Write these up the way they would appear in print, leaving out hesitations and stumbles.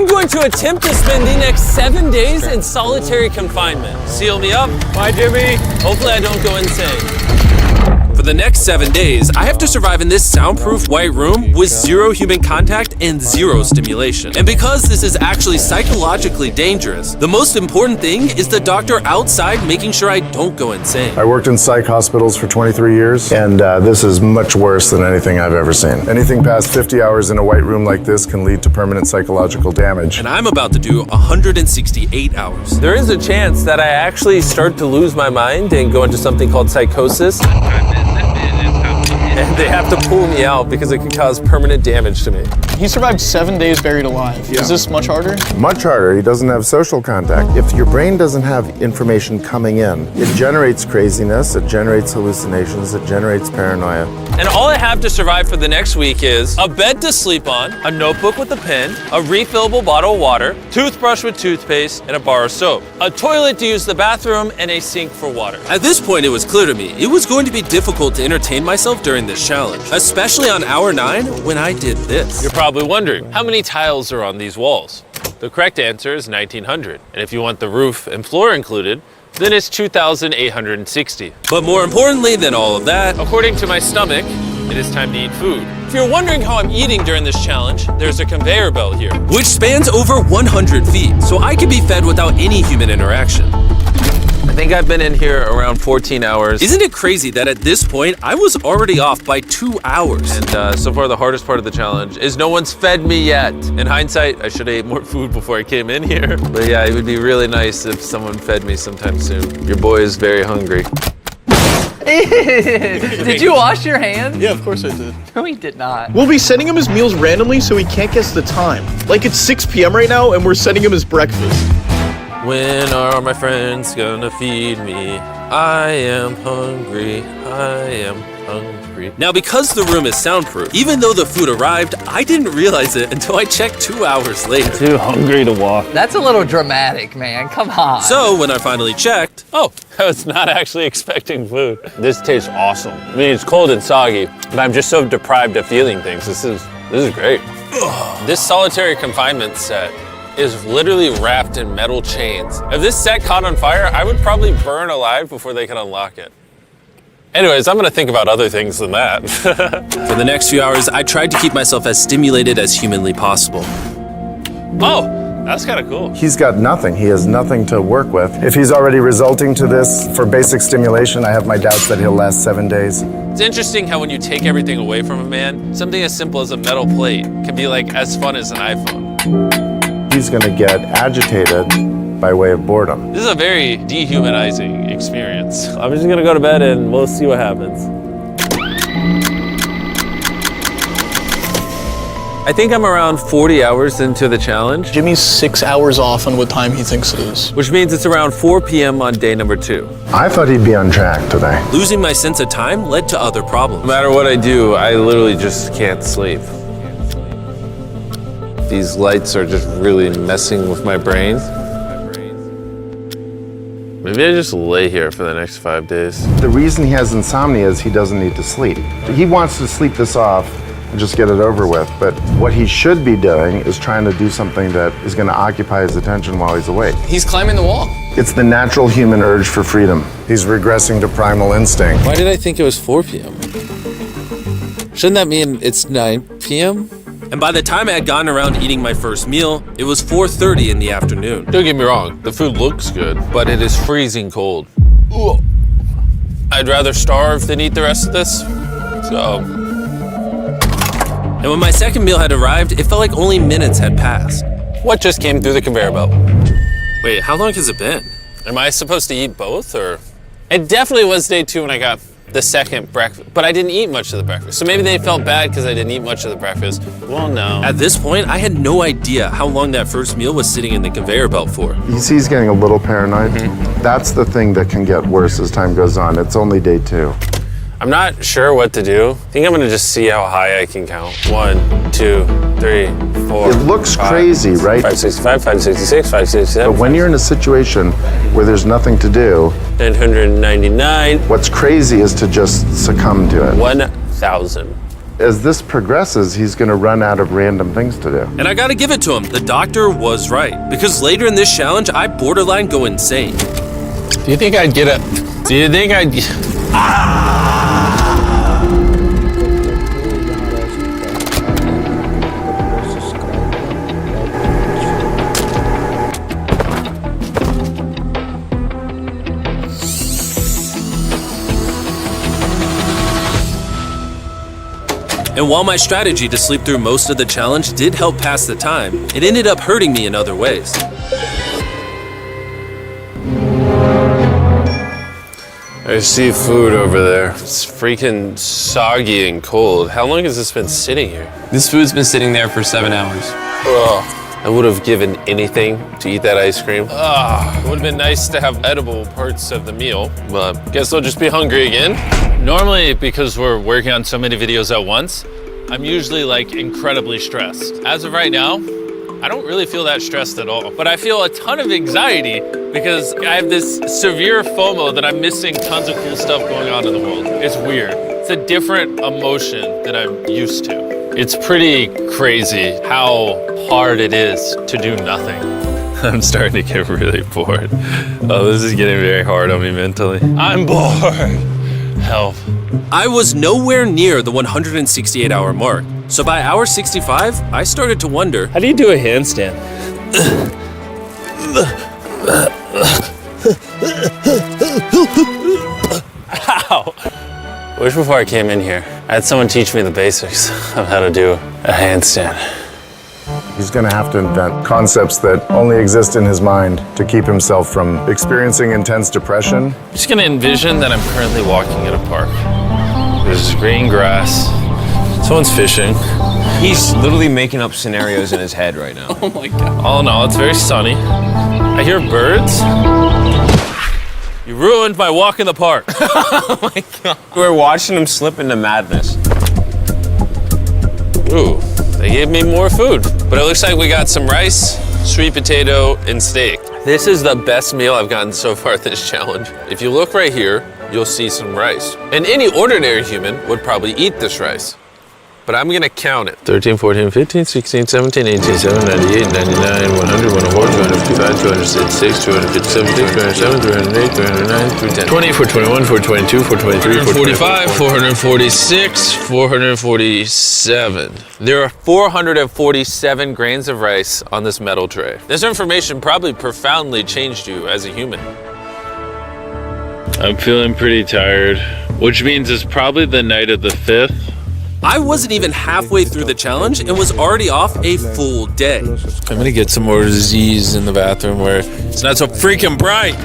I'm going to attempt to spend the next 7 days in solitary confinement. Seal me up. Bye, Jimmy. Hopefully I don't go insane. For the next 7 days, I have to survive in this soundproof white room with 0 human contact and 0 stimulation. And because this is actually psychologically dangerous, the most important thing is the doctor outside making sure I don't go insane. I worked in psych hospitals for 23 years, and this is much worse than anything I've ever seen. Anything past 50 hours in a white room like this can lead to permanent psychological damage. And I'm about to do 168 hours. There is a chance that I actually start to lose my mind and go into something called psychosis. And they have to pull me out because it could cause permanent damage to me. He survived 7 days buried alive. Yeah. Is this much harder? Much harder. He doesn't have social contact. If your brain doesn't have information coming in, it generates craziness, it generates hallucinations, it generates paranoia. And all I have to survive for the next week is a bed to sleep on, a notebook with a pen, a refillable bottle of water, toothbrush with toothpaste, and a bar of soap, a toilet to use the bathroom, and a sink for water. At this point, it was clear to me it was going to be difficult to entertain myself during this challenge, especially on hour 9 when I did this. You're probably wondering, how many tiles are on these walls? The correct answer is 1,900. And if you want the roof and floor included, then it's 2,860. But more importantly than all of that, according to my stomach, it is time to eat food. If you're wondering how I'm eating during this challenge, there's a conveyor belt here, which spans over 100 feet, so I can be fed without any human interaction. I think I've been in here around 14 hours. Isn't it crazy that at this point, I was already off by 2 hours? And so far, the hardest part of the challenge is no one's fed me yet. In hindsight, I should have ate more food before I came in here. But yeah, it would be really nice if someone fed me sometime soon. Your boy is very hungry. Did you wash your hands? Yeah, of course I did. No, he did not. We'll be sending him his meals randomly so he can't guess the time. Like it's 6 p.m. right now and we're sending him his breakfast. When are my friends gonna feed me? I am hungry, I am hungry. Now, because the room is soundproof, even though the food arrived, I didn't realize it until I checked 2 hours later. Too hungry to walk. That's a little dramatic, man. Come on. So when I finally checked, oh, I was not actually expecting food. This tastes awesome. I mean, it's cold and soggy, but I'm just so deprived of feeling things. This is great. This solitary confinement set is literally wrapped in metal chains. If this set caught on fire, I would probably burn alive before they could unlock it. Anyways, I'm gonna think about other things than that. For the next few hours, I tried to keep myself as stimulated as humanly possible. Oh, that's kind of cool. He's got nothing. He has nothing to work with. If he's already resulting to this for basic stimulation, I have my doubts that he'll last 7 days. It's interesting how when you take everything away from a man, something as simple as a metal plate can be like as fun as an iPhone. He's going to get agitated by way of boredom. This is a very dehumanizing experience. I'm just gonna go to bed and we'll see what happens. I think I'm around 40 hours into the challenge. Jimmy's 6 hours off on what time he thinks it is. Which means it's around 4 p.m. on day number 2. I thought he'd be on track today. Losing my sense of time led to other problems. No matter what I do, I literally just can't sleep. These lights are just really messing with my brain. Maybe I just lay here for the next 5 days. The reason he has insomnia is he doesn't need to sleep. He wants to sleep this off and just get it over with, but what he should be doing is trying to do something that is going to occupy his attention while he's awake. He's climbing the wall. It's the natural human urge for freedom. He's regressing to primal instinct. Why did I think it was 4 p.m.? Shouldn't that mean it's 9 p.m.? And by the time I had gotten around to eating my first meal, it was 4:30 in the afternoon. Don't get me wrong, the food looks good, but it is freezing cold. Ooh. I'd rather starve than eat the rest of this, so. And when my second meal had arrived, it felt like only minutes had passed. What just came through the conveyor belt? Wait, how long has it been? Am I supposed to eat both, or? It definitely was day 2 when I got the second breakfast, but I didn't eat much of the breakfast. So maybe they felt bad because I didn't eat much of the breakfast. Well, no. At this point, I had no idea how long that first meal was sitting in the conveyor belt for. You see he's getting a little paranoid. That's the thing that can get worse as time goes on. It's only day 2. I'm not sure what to do. I think I'm gonna just see how high I can count. 1, 2, 3, 4. It looks crazy, right? 565, 566, 567. But when you're in a situation where there's nothing to do, 999. what's crazy is to just succumb to it. 1,000. As this progresses, he's going to run out of random things to do. And I gotta give it to him, the doctor was right. Because later in this challenge, I borderline go insane. Do you think I'd get a... Do you think I'd... And while my strategy to sleep through most of the challenge did help pass the time, it ended up hurting me in other ways. I see food over there. It's freaking soggy and cold. How long has this been sitting here? This food's been sitting there for 7 hours. Ugh. I would have given anything to eat that ice cream. It would have been nice to have edible parts of the meal, but guess I'll just be hungry again. Normally, because we're working on so many videos at once, I'm usually like incredibly stressed. As of right now, I don't really feel that stressed at all, but I feel a ton of anxiety because I have this severe FOMO that I'm missing tons of cool stuff going on in the world. It's weird. It's a different emotion than I'm used to. It's pretty crazy how hard it is to do nothing. I'm starting to get really bored. Oh, this is getting very hard on me mentally. I'm bored. Help. I was nowhere near the 168-hour mark. So by hour 65, I started to wonder, How do you do a handstand? Ow. I wish before I came in here, I had someone teach me the basics of how to do a handstand. He's going to have to invent concepts that only exist in his mind to keep himself from experiencing intense depression. I'm just gonna envision that I'm currently walking in a park. There's green grass. Someone's fishing. He's literally making up scenarios in his head right now. Oh my God. All in all, it's very sunny. I hear birds. You ruined my walk in the park. Oh my God. We're watching him slip into madness. Ooh, they gave me more food. But it looks like we got some rice, sweet potato, and steak. This is the best meal I've gotten so far this challenge. If you look right here, you'll see some rice. And any ordinary human would probably eat this rice. But I'm gonna count it. 13, 14, 15, 16, 17, 18, 17, 98, 99, 100, 104, 255, 266, 257, 207, 308, 309, 310. 20, 421, 422, 423, 445, 446, 447. There are 447 grains of rice on this metal tray. This information probably profoundly changed you as a human. I'm feeling pretty tired, which means it's probably the night of the 5th. I wasn't even halfway through the challenge and was already off a full day. I'm gonna get some more Z's in the bathroom where it's not so freaking bright.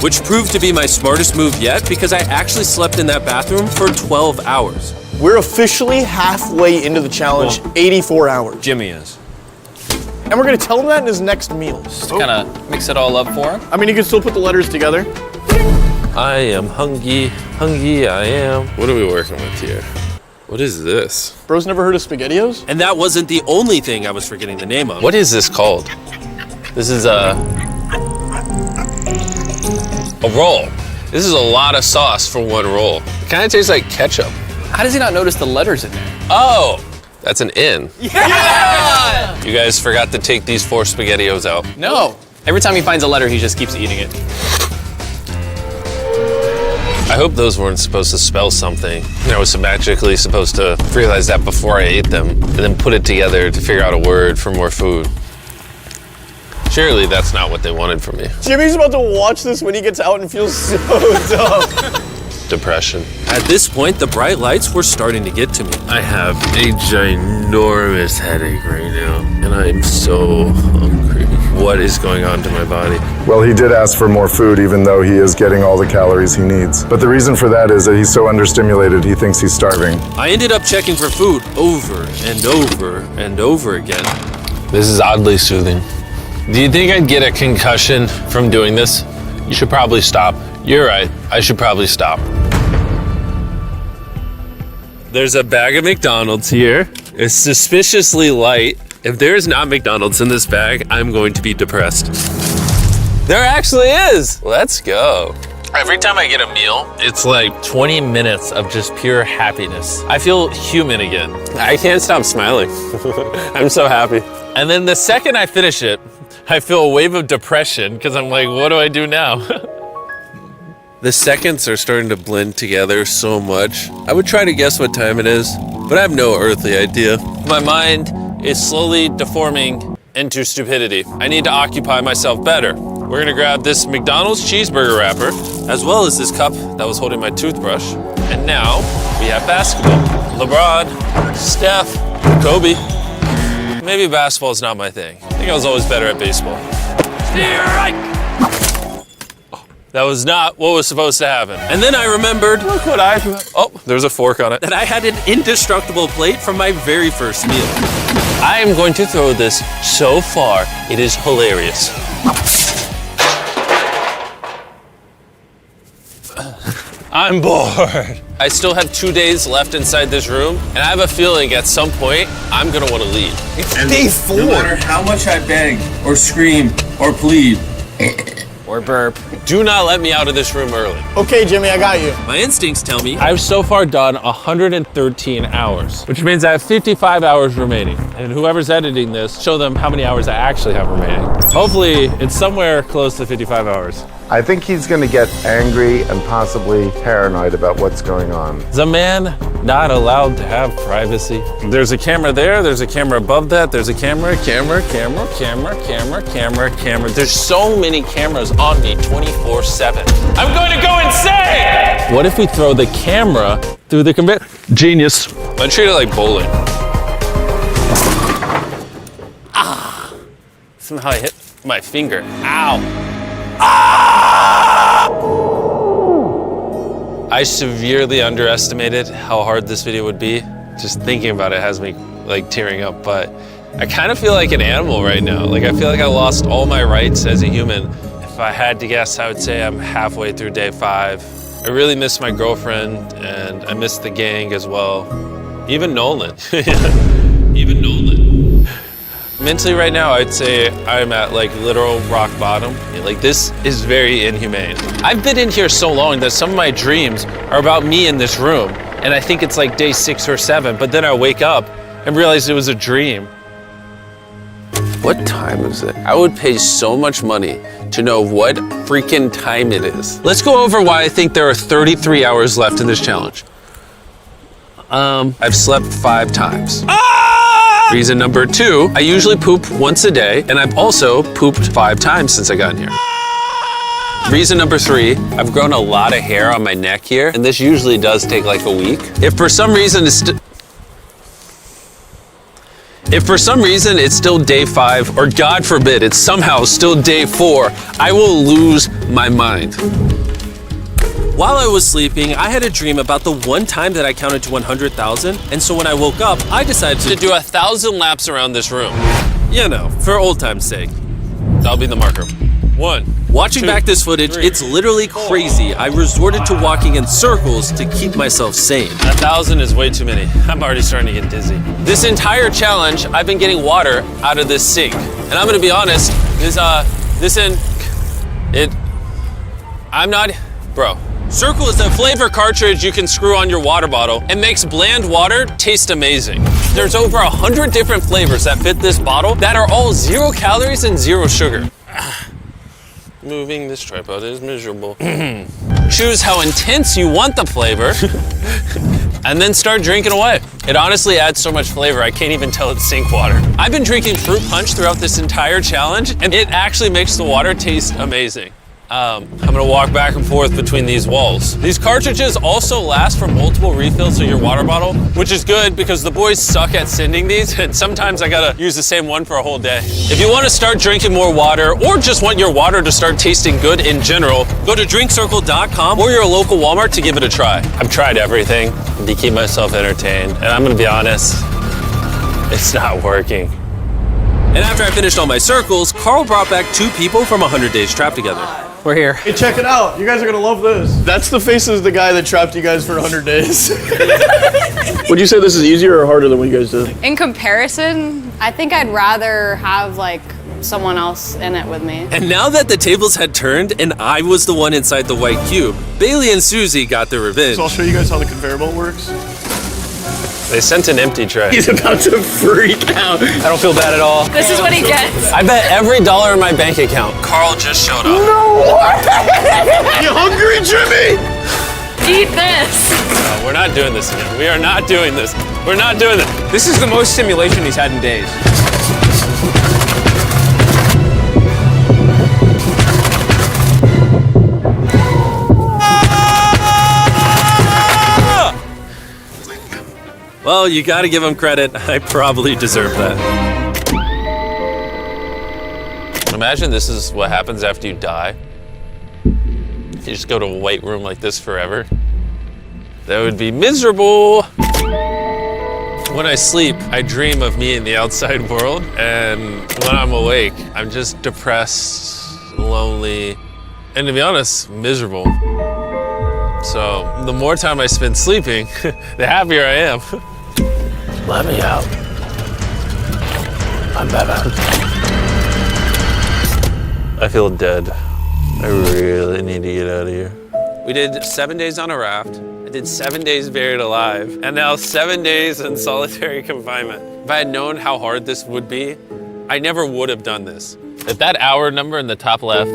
Which proved to be my smartest move yet because I actually slept in that bathroom for 12 hours. We're officially halfway into the challenge, 84 hours. Jimmy is. And we're gonna tell him that in his next meal. Just kind of mix it all up for him. I mean, you can still put the letters together. I am hungry, hungry I am. What are we working with here? What is this? Bro's never heard of SpaghettiOs? And that wasn't the only thing I was forgetting the name of. What is this called? This is a roll. This is a lot of sauce for one roll. It kind of tastes like ketchup. How does he not notice the letters in there? Oh, that's an N. Yeah! You guys forgot to take these 4 SpaghettiOs out. No. Every time he finds a letter, he just keeps eating it. I hope those weren't supposed to spell something. I was magically supposed to realize that before I ate them, and then put it together to figure out a word for more food. Surely that's not what they wanted from me. Jimmy's about to watch this when he gets out and feels so dumb. Depression. At this point, the bright lights were starting to get to me. I have a ginormous headache right now, and I'm so hungry. What is going on to my body? Well, he did ask for more food, even though he is getting all the calories he needs. But the reason for that is that he's so understimulated, he thinks he's starving. I ended up checking for food over and over and over again. This is oddly soothing. Do you think I'd get a concussion from doing this? You should probably stop. You're right. I should probably stop. There's a bag of McDonald's here. It's suspiciously light. If there is not McDonald's in this bag, I'm going to be depressed. There actually is. Let's go. Every time I get a meal, it's like 20 minutes of just pure happiness. I feel human again. I can't stop smiling. I'm so happy. And then the second I finish it, I feel a wave of depression because I'm like, what do I do now? The seconds are starting to blend together so much. I would try to guess what time it is, but I have no earthly idea. My mind is slowly deforming into stupidity. I need to occupy myself better. We're gonna grab this McDonald's cheeseburger wrapper, as well as this cup that was holding my toothbrush. And now we have basketball. LeBron, Steph, Kobe. Maybe basketball is not my thing. I think I was always better at baseball. That was not what was supposed to happen. And then I remembered, look what oh, there's a fork on it, that I had an indestructible plate from my very first meal. I am going to throw this so far, it is hilarious. I'm bored. I still have 2 days left inside this room, and I have a feeling at some point, I'm gonna wanna leave. It's day 4. No matter how much I beg, or scream, or plead, Or burp. Do not let me out of this room early. Okay, Jimmy, I got you. My instincts tell me I've so far done 113 hours, which means I have 55 hours remaining. And whoever's editing this, show them how many hours I actually have remaining. Hopefully, it's somewhere close to 55 hours. I think he's going to get angry and possibly paranoid about what's going on. Is a man not allowed to have privacy? There's a camera there, there's a camera above that, there's a camera. There's so many cameras on me 24/7. I'm going to go insane! What if we throw the camera through the conveyor? Genius. I treat it like bowling. Ah! Somehow I hit my finger. Ow. I severely underestimated how hard this video would be. Just thinking about it has me like tearing up, but I kind of feel like an animal right now. Like I feel like I lost all my rights as a human. If I had to guess, I would say I'm halfway through day 5. I really miss my girlfriend and I miss the gang as well. Even Nolan. Even Nolan. Mentally right now, I'd say I'm at like literal rock bottom. Like this is very inhumane. I've been in here so long that some of my dreams are about me in this room. And I think it's like day 6 or 7, but then I wake up and realize it was a dream. What time is it? I would pay so much money to know what freaking time it is. Let's go over why I think there are 33 hours left in this challenge. I've slept 5 times. Reason number 2, I usually poop once a day, and I've also pooped 5 times since I got in here. Reason number 3, I've grown a lot of hair on my neck here, and this usually does take like a week. If for some reason it's still day 5, or God forbid, it's somehow still day 4, I will lose my mind. While I was sleeping, I had a dream about the one time that I counted to 100,000, and so when I woke up, I decided to do 1,000 laps around this room. You know, for old time's sake. That'll be the marker. 1. Watching back this footage, 3, it's literally crazy. I resorted to walking in circles to keep myself sane. 1,000 is way too many. I'm already starting to get dizzy. This entire challenge, I've been getting water out of this sink. And I'm gonna be honest, bro. Circle is a flavor cartridge you can screw on your water bottle and makes bland water taste amazing. There's over 100 different flavors that fit this bottle that are all 0 calories and 0 sugar. Moving this tripod is miserable. Choose how intense you want the flavor and then start drinking away. It honestly adds so much flavor, I can't even tell it's sink water. I've been drinking fruit punch throughout this entire challenge and it actually makes the water taste amazing. I'm gonna walk back and forth between these walls. These cartridges also last for multiple refills of your water bottle, which is good because the boys suck at sending these and sometimes I gotta use the same one for a whole day. If you wanna start drinking more water or just want your water to start tasting good in general, go to drinkcircle.com or your local Walmart to give it a try. I've tried everything to keep myself entertained and I'm gonna be honest, it's not working. And after I finished all my circles, Carl brought back 2 people from 100 Days Trapped Together. We're here. Hey, check it out. You guys are gonna love this. That's the face of the guy that trapped you guys for 100 days. Would you say this is easier or harder than what you guys did? In comparison, I think I'd rather have like someone else in it with me. And now that the tables had turned and I was the one inside the white cube, Bailey and Susie got their revenge. So I'll show you guys how the conveyor belt works. They sent an empty tray. He's about to freak out. I don't feel bad at all. This is what he gets. I bet every dollar in my bank account. Carl just showed up. You hungry, Jimmy? Eat this. No, we're not doing this again. We are not doing this. We're not doing this. This is the most stimulation he's had in days. Well, you gotta give him credit. I probably deserve that. Imagine this is what happens after you die. You just go to a white room like this forever. That would be miserable. When I sleep, I dream of me in the outside world, and when I'm awake, I'm just depressed, lonely, and to be honest, miserable. So the more time I spend sleeping, the happier I am. Let me out. I'm better. I feel dead. I really need to get out of here. We did 7 days on a raft. I did 7 days buried alive, and now 7 days in solitary confinement. If I had known how hard this would be, I never would have done this. If that hour number in the top left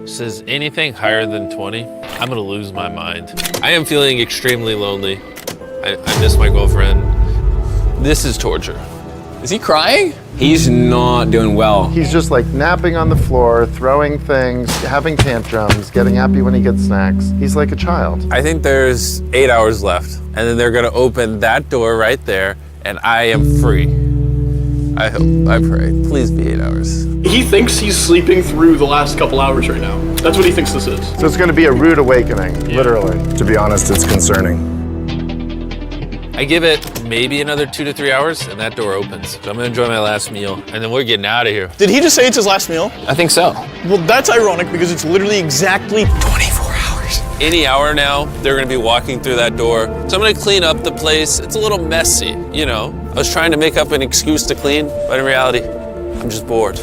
says anything higher than 20, I'm gonna lose my mind. I am feeling extremely lonely. I miss my girlfriend. This is torture. Is he crying? He's not doing well. He's just like napping on the floor, throwing things, having tantrums, getting happy when he gets snacks. He's like a child. I think there's 8 hours left, and then they're gonna open that door right there, and I am free. I hope, I pray. Please be 8 hours. He thinks he's sleeping through the last couple hours right now. That's what he thinks this is. So it's going to be a rude awakening, literally. To be honest, it's concerning. I give it maybe another 2 to 3 hours, and that door opens. So I'm gonna enjoy my last meal, and then we're getting out of here. Did he just say it's his last meal? I think so. Well, that's ironic because it's literally exactly 24 hours. Any hour now, they're gonna be walking through that door. So I'm gonna clean up the place. It's a little messy, you know. I was trying to make up an excuse to clean, but in reality, I'm just bored.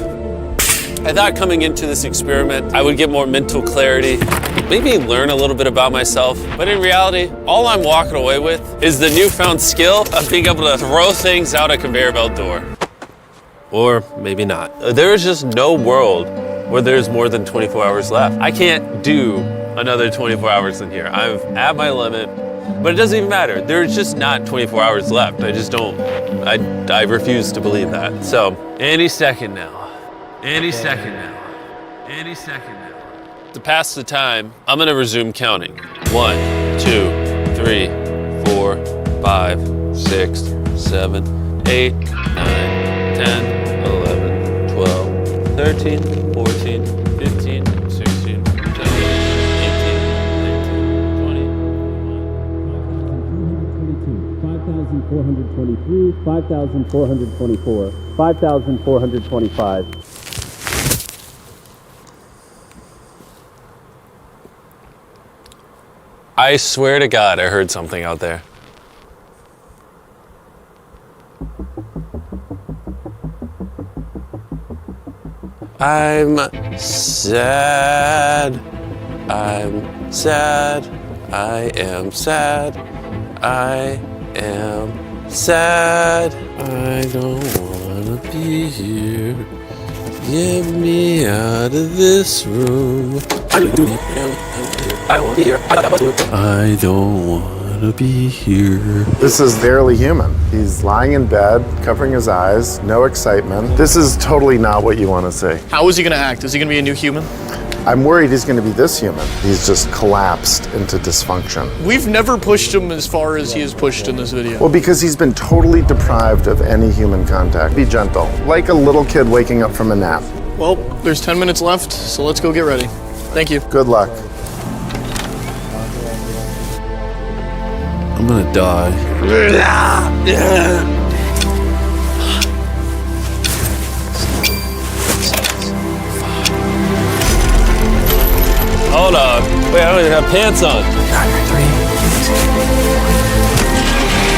I thought coming into this experiment, I would get more mental clarity, maybe learn a little bit about myself. But in reality, all I'm walking away with is the newfound skill of being able to throw things out a conveyor belt door. Or maybe not. There is just no world where there's more than 24 hours left. I can't do another 24 hours in here. I'm at my limit, but it doesn't even matter. There's just not 24 hours left. I just don't, I refuse to believe that. So, any second now. Any second now. Any second now. To pass the time, I'm gonna resume counting. 1, 2, 3, 4, 5, 6, 7, 8, 9, 10, 11, 12, 13, 14, 15, 16, 17, 18, 19, 20. 5,423, 5,424, 5,425. I swear to God, I heard something out there. I'm sad. I'm sad. I am sad. I am sad. I don't wanna be here. Get me out of this room. I won't be here. I don't wanna be here. This is barely human. He's lying in bed, covering his eyes, no excitement. This is totally not what you want to see. How is he gonna act? Is he gonna be a new human? I'm worried he's going to be this human. He's just collapsed into dysfunction. We've never pushed him as far as he is pushed in this video. Well, because he's been totally deprived of any human contact. Be gentle, like a little kid waking up from a nap. Well, there's 10 minutes left, so let's go get ready. Thank you. Good luck. I'm gonna die. Hold on. Wait, I don't even have pants on.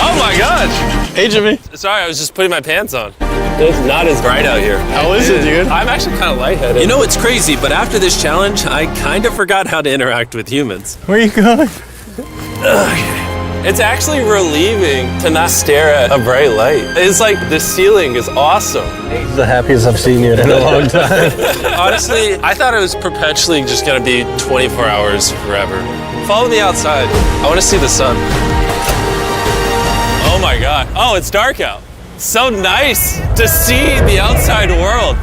Oh my gosh! Hey, Jimmy. Sorry, I was just putting my pants on. It's not as bright out here. How is it, dude? I'm actually kind of lightheaded. You know, it's crazy, but after this challenge, I kind of forgot how to interact with humans. Where are you going? It's actually relieving to not stare at a bright light. It's like the ceiling is awesome. The happiest I've seen you in a long time. Honestly, I thought it was perpetually just gonna be 24 hours forever. Follow me outside. I wanna see the sun. Oh my God. Oh, it's dark out. So nice to see the outside world.